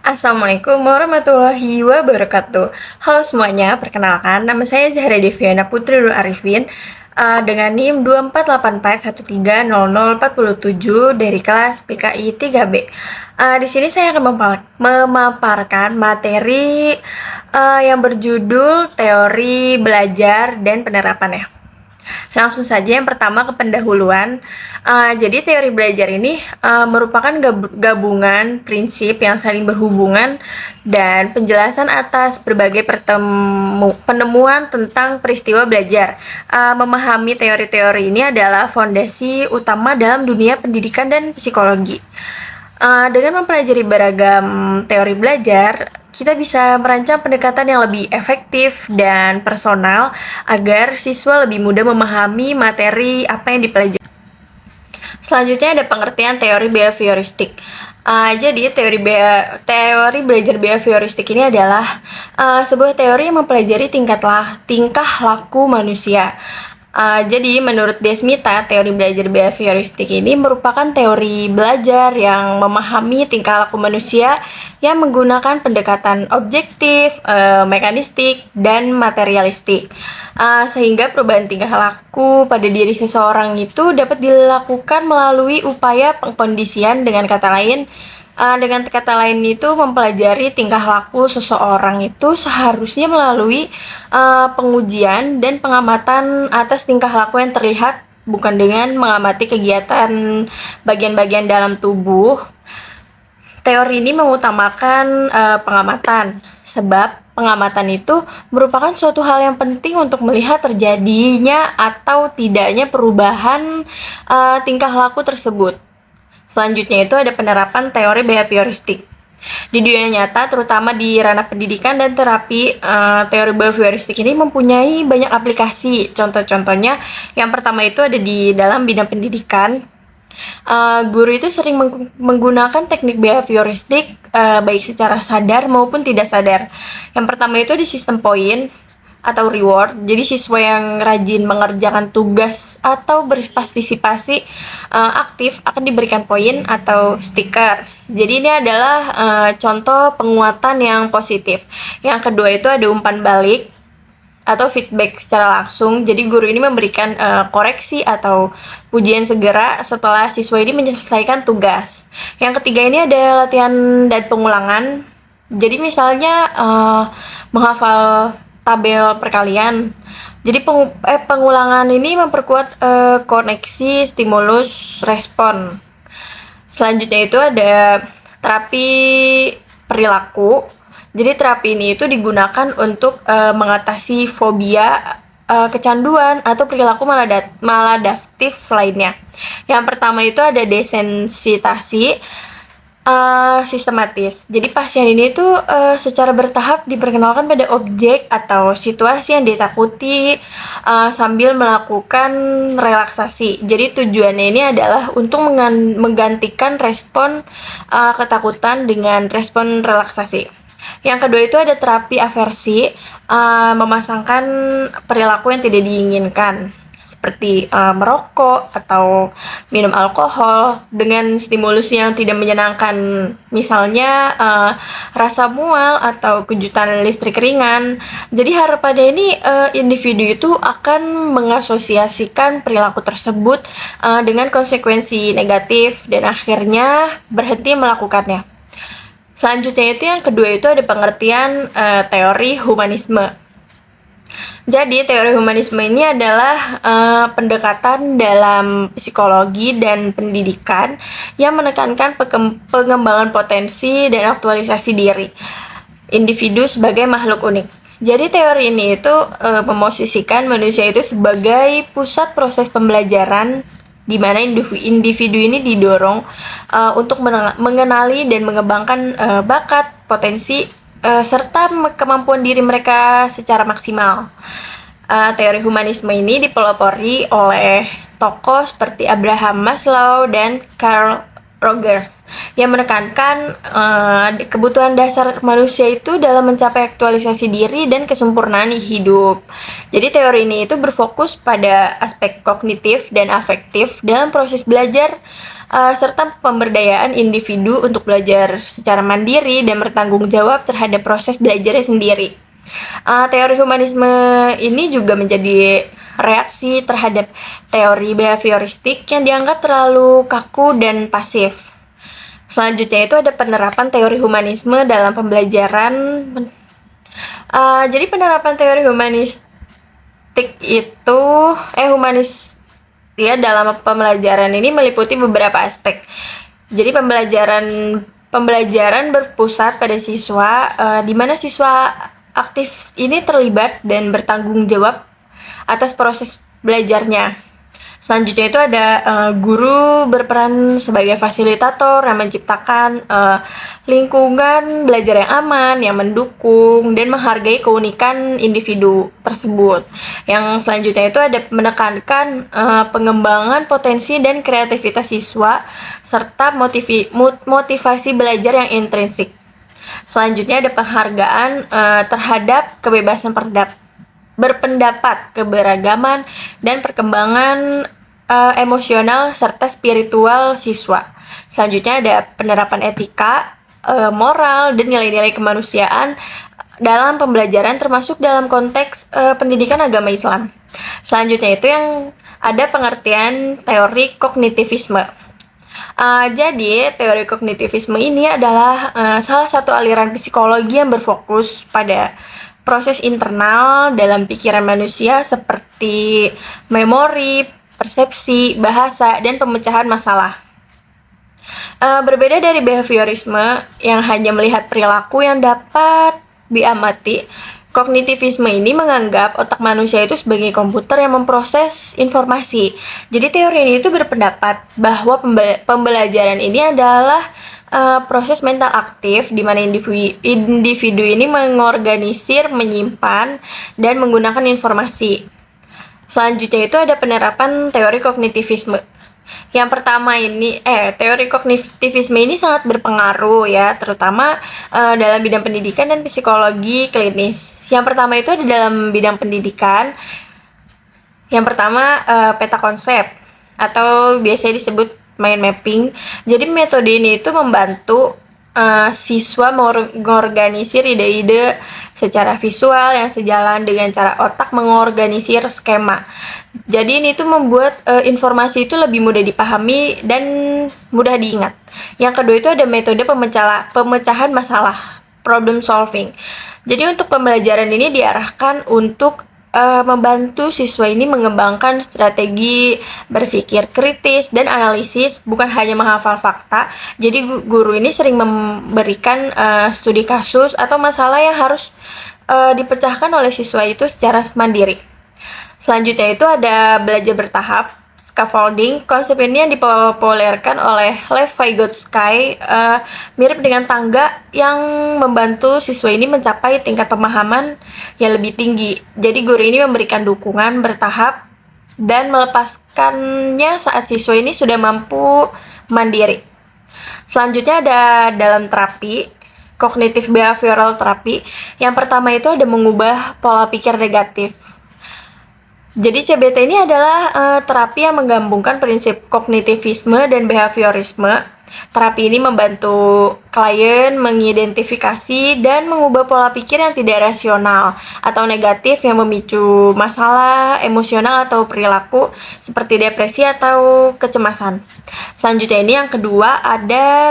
Assalamualaikum warahmatullahi wabarakatuh. Halo semuanya, perkenalkan nama saya Zahra Deviana Putri Nur Arifin dengan NIM 2484130047 dari kelas PKI 3B. Di sini saya akan memaparkan materi yang berjudul teori belajar dan penerapannya. Langsung saja yang pertama ke pendahuluan. Jadi teori belajar ini merupakan gabungan prinsip yang saling berhubungan dan penjelasan atas berbagai penemuan tentang peristiwa belajar. Memahami teori-teori ini adalah fondasi utama dalam dunia pendidikan dan psikologi. Dengan mempelajari beragam teori belajar, kita bisa merancang pendekatan yang lebih efektif dan personal agar siswa lebih mudah memahami materi apa yang dipelajari. Selanjutnya ada pengertian teori behavioristik. Jadi teori belajar behavioristik ini adalah sebuah teori yang mempelajari tingkah laku manusia. Jadi menurut Desmita, teori belajar behavioristik ini merupakan teori belajar yang memahami tingkah laku manusia yang menggunakan pendekatan objektif, mekanistik, dan materialistik. Sehingga perubahan tingkah laku pada diri seseorang itu dapat dilakukan melalui upaya pengkondisian. Dengan kata lain itu mempelajari tingkah laku seseorang itu seharusnya melalui pengujian dan pengamatan atas tingkah laku yang terlihat, bukan dengan mengamati kegiatan bagian-bagian dalam tubuh. Teori ini mengutamakan pengamatan, sebab pengamatan itu merupakan suatu hal yang penting untuk melihat terjadinya atau tidaknya perubahan tingkah laku tersebut. Selanjutnya itu ada penerapan teori behavioristik. Di dunia nyata, terutama di ranah pendidikan dan terapi, teori behavioristik ini mempunyai banyak aplikasi. Contoh-contohnya, yang pertama itu ada di dalam bidang pendidikan. Guru itu sering menggunakan teknik behavioristik baik secara sadar maupun tidak sadar. Yang pertama itu di sistem poin atau reward. Jadi siswa yang rajin mengerjakan tugas atau berpartisipasi aktif akan diberikan poin atau stiker. Jadi ini adalah contoh penguatan yang positif. Yang kedua itu ada umpan balik atau feedback secara langsung. Jadi guru ini memberikan koreksi atau pujian segera setelah siswa ini menyelesaikan tugas. Yang ketiga ini ada latihan dan pengulangan. Jadi misalnya menghafal tabel perkalian. Jadi pengulangan ini memperkuat koneksi stimulus respon. Selanjutnya itu ada terapi perilaku. Jadi terapi ini itu digunakan untuk mengatasi fobia, kecanduan atau perilaku maladaptif lainnya. Yang pertama itu ada desensitasi sistematis. Jadi pasien ini tuh secara bertahap diperkenalkan pada objek atau situasi yang ditakuti sambil melakukan relaksasi. Jadi tujuannya ini adalah untuk menggantikan respon ketakutan dengan respon relaksasi. Yang kedua itu ada terapi aversi, memasangkan perilaku yang tidak diinginkan seperti merokok atau minum alkohol dengan stimulus yang tidak menyenangkan, misalnya rasa mual atau kejutan listrik ringan. Jadi harapannya ini individu itu akan mengasosiasikan perilaku tersebut dengan konsekuensi negatif dan akhirnya berhenti melakukannya. Selanjutnya itu yang kedua itu ada pengertian teori humanisme. Jadi teori humanisme ini adalah pendekatan dalam psikologi dan pendidikan yang menekankan pengembangan potensi dan aktualisasi diri individu sebagai makhluk unik. Jadi teori ini itu memosisikan manusia itu sebagai pusat proses pembelajaran, di mana individu ini didorong untuk mengenali dan mengembangkan bakat, potensi, serta kemampuan diri mereka secara maksimal. Teori humanisme ini dipelopori oleh tokoh seperti Abraham Maslow dan Karl Rogers yang menekankan kebutuhan dasar manusia itu dalam mencapai aktualisasi diri dan kesempurnaan hidup. Jadi teori ini itu berfokus pada aspek kognitif dan afektif dalam proses belajar serta pemberdayaan individu untuk belajar secara mandiri dan bertanggung jawab terhadap proses belajarnya sendiri. Teori humanisme ini juga menjadi reaksi terhadap teori behavioristik yang dianggap terlalu kaku dan pasif. Selanjutnya itu ada penerapan teori humanisme dalam pembelajaran. Jadi penerapan teori humanistik itu humanis ya dalam pembelajaran ini meliputi beberapa aspek. Jadi pembelajaran berpusat pada siswa, di mana siswa aktif ini terlibat dan bertanggung jawab atas proses belajarnya. Selanjutnya itu ada guru berperan sebagai fasilitator yang menciptakan lingkungan belajar yang aman, yang mendukung, dan menghargai keunikan individu tersebut. Yang selanjutnya itu ada menekankan pengembangan potensi dan kreativitas siswa, serta motivasi belajar yang intrinsik. Selanjutnya ada penghargaan terhadap kebebasan berpendapat, keberagaman, dan perkembangan emosional serta spiritual siswa. Selanjutnya ada penerapan etika, moral, dan nilai-nilai kemanusiaan dalam pembelajaran termasuk dalam konteks pendidikan agama Islam. Selanjutnya itu yang ada pengertian teori kognitivisme. Jadi, teori kognitivisme ini adalah salah satu aliran psikologi yang berfokus pada proses internal dalam pikiran manusia seperti memori, persepsi, bahasa, dan pemecahan masalah. Berbeda dari behaviorisme yang hanya melihat perilaku yang dapat diamati, kognitivisme ini menganggap otak manusia itu sebagai komputer yang memproses informasi. Jadi teori ini itu berpendapat bahwa pembelajaran ini adalah proses mental aktif di mana individu ini mengorganisir, menyimpan, dan menggunakan informasi. Selanjutnya itu ada penerapan teori kognitivisme. Yang pertama ini, teori kognitivisme ini sangat berpengaruh ya, terutama dalam bidang pendidikan dan psikologi klinis. Yang pertama itu ada dalam bidang pendidikan. Yang pertama peta konsep atau biasanya disebut mind mapping. Jadi metode ini itu membantu siswa mengorganisir ide-ide secara visual yang sejalan dengan cara otak mengorganisir skema. Jadi ini tuh membuat informasi itu lebih mudah dipahami dan mudah diingat. Yang kedua itu ada metode pemecahan masalah, problem solving. Jadi untuk pembelajaran ini diarahkan untuk membantu siswa ini mengembangkan strategi berpikir kritis dan analisis, bukan hanya menghafal fakta. Jadi guru ini sering memberikan studi kasus atau masalah yang harus dipecahkan oleh siswa itu secara mandiri. Selanjutnya itu ada belajar bertahap, scaffolding. Konsep ini yang dipopulerkan oleh Lev Vygotsky, mirip dengan tangga yang membantu siswa ini mencapai tingkat pemahaman yang lebih tinggi. Jadi guru ini memberikan dukungan bertahap dan melepaskannya saat siswa ini sudah mampu mandiri. Selanjutnya ada dalam terapi, cognitive behavioral therapy. Yang pertama itu ada mengubah pola pikir negatif. Jadi CBT ini adalah terapi yang menggabungkan prinsip kognitivisme dan behaviorisme. Terapi ini membantu klien mengidentifikasi dan mengubah pola pikir yang tidak rasional atau negatif yang memicu masalah emosional atau perilaku seperti depresi atau kecemasan. Selanjutnya ini yang kedua ada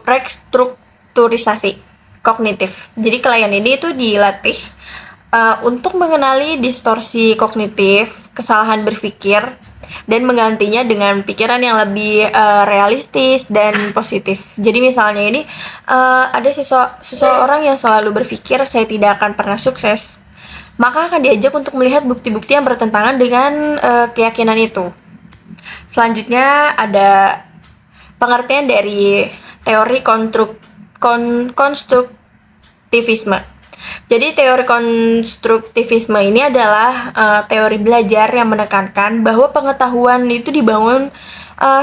restrukturisasi kognitif. Jadi klien ini itu dilatih untuk mengenali distorsi kognitif, kesalahan berpikir, dan menggantinya dengan pikiran yang lebih realistis dan positif. Jadi misalnya ini ada seseorang yang selalu berpikir saya tidak akan pernah sukses, maka akan diajak untuk melihat bukti-bukti yang bertentangan dengan keyakinan itu. Selanjutnya ada pengertian dari teori konstruktivisme. Jadi teori konstruktivisme ini adalah teori belajar yang menekankan bahwa pengetahuan itu dibangun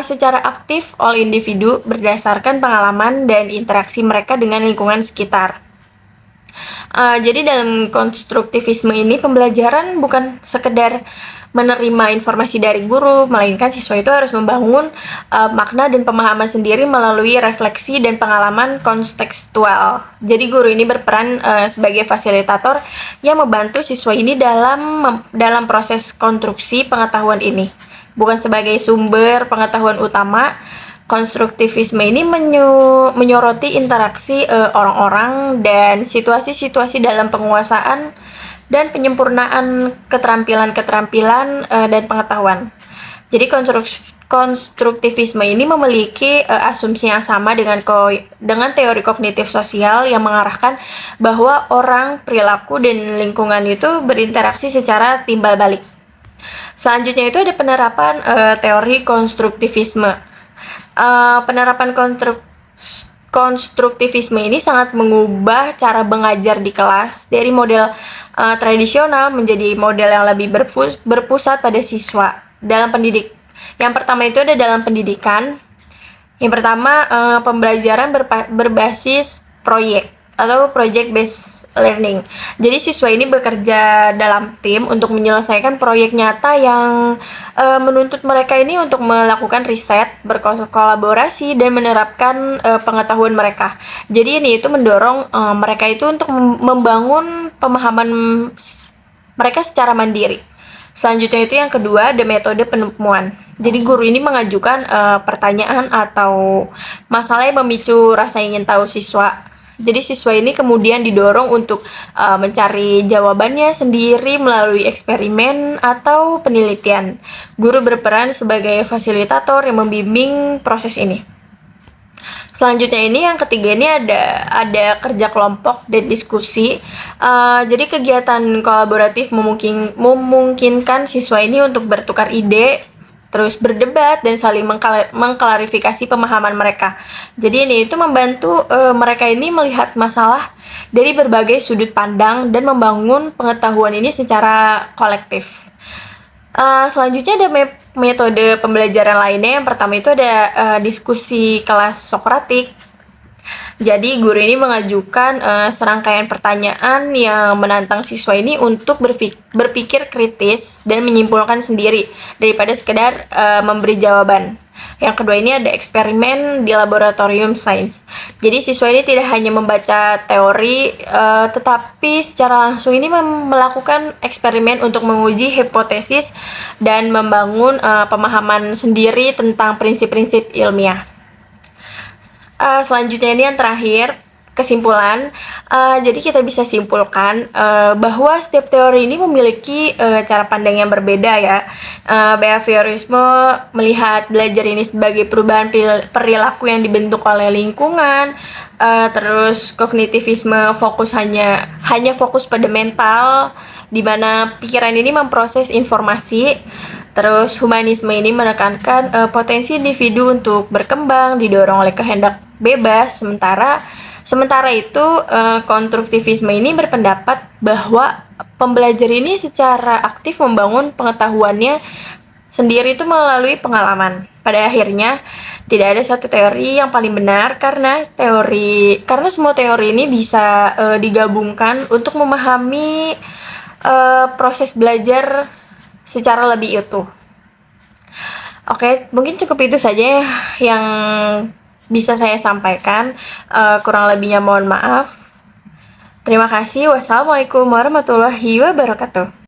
secara aktif oleh individu berdasarkan pengalaman dan interaksi mereka dengan lingkungan sekitar. Jadi dalam konstruktivisme ini pembelajaran bukan sekedar menerima informasi dari guru, melainkan siswa itu harus membangun makna dan pemahaman sendiri melalui refleksi dan pengalaman kontekstual. Jadi guru ini berperan sebagai fasilitator yang membantu siswa ini dalam proses konstruksi pengetahuan ini, bukan sebagai sumber pengetahuan utama. Konstruktivisme ini menyoroti interaksi orang-orang dan situasi-situasi dalam penguasaan dan penyempurnaan keterampilan-keterampilan dan pengetahuan. Jadi konstruktivisme ini memiliki asumsi yang sama dengan teori kognitif sosial yang mengarahkan bahwa orang, perilaku, dan lingkungan itu berinteraksi secara timbal balik. Selanjutnya itu ada penerapan teori konstruktivisme. Penerapan konstruktivisme ini sangat mengubah cara mengajar di kelas dari model tradisional menjadi model yang lebih berpusat pada siswa dalam pendidik. Yang pertama itu ada dalam pendidikan. Yang pertama pembelajaran berbasis proyek atau project based learning. Jadi siswa ini bekerja dalam tim untuk menyelesaikan proyek nyata yang menuntut mereka ini untuk melakukan riset, berkolaborasi, dan menerapkan pengetahuan mereka. Jadi ini itu mendorong mereka itu untuk membangun pemahaman mereka secara mandiri. Selanjutnya itu yang kedua, ada metode penemuan. Jadi guru ini mengajukan pertanyaan atau masalah yang memicu rasa ingin tahu siswa. Jadi siswa ini kemudian didorong untuk mencari jawabannya sendiri melalui eksperimen atau penelitian. Guru berperan sebagai fasilitator yang membimbing proses ini. Selanjutnya ini yang ketiga ini ada kerja kelompok dan diskusi. Jadi kegiatan kolaboratif memungkinkan siswa ini untuk bertukar ide, terus berdebat dan saling mengklarifikasi pemahaman mereka. Jadi ini itu membantu mereka ini melihat masalah dari berbagai sudut pandang dan membangun pengetahuan ini secara kolektif. Selanjutnya ada metode pembelajaran lainnya. Yang pertama itu ada diskusi kelas Sokratik. Jadi guru ini mengajukan serangkaian pertanyaan yang menantang siswa ini untuk berpikir kritis dan menyimpulkan sendiri daripada sekedar memberi jawaban. Yang kedua ini ada eksperimen di laboratorium sains. Jadi siswa ini tidak hanya membaca teori, tetapi secara langsung ini melakukan eksperimen untuk menguji hipotesis dan membangun pemahaman sendiri tentang prinsip-prinsip ilmiah. Selanjutnya ini yang terakhir, kesimpulan. Jadi kita bisa simpulkan bahwa setiap teori ini memiliki cara pandang yang berbeda ya. Behaviorisme melihat belajar ini sebagai perubahan perilaku yang dibentuk oleh lingkungan. Terus kognitivisme hanya fokus pada mental, di mana pikiran ini memproses informasi. Terus humanisme ini menekankan potensi individu untuk berkembang, didorong oleh kehendak bebas. Sementara itu konstruktivisme ini berpendapat bahwa pembelajar ini secara aktif membangun pengetahuannya sendiri itu melalui pengalaman. Pada akhirnya tidak ada satu teori yang paling benar karena semua teori ini bisa digabungkan untuk memahami proses belajar secara lebih utuh. Oke, mungkin cukup itu saja yang bisa saya sampaikan. Kurang lebihnya mohon maaf. Terima kasih. Wassalamualaikum warahmatullahi wabarakatuh.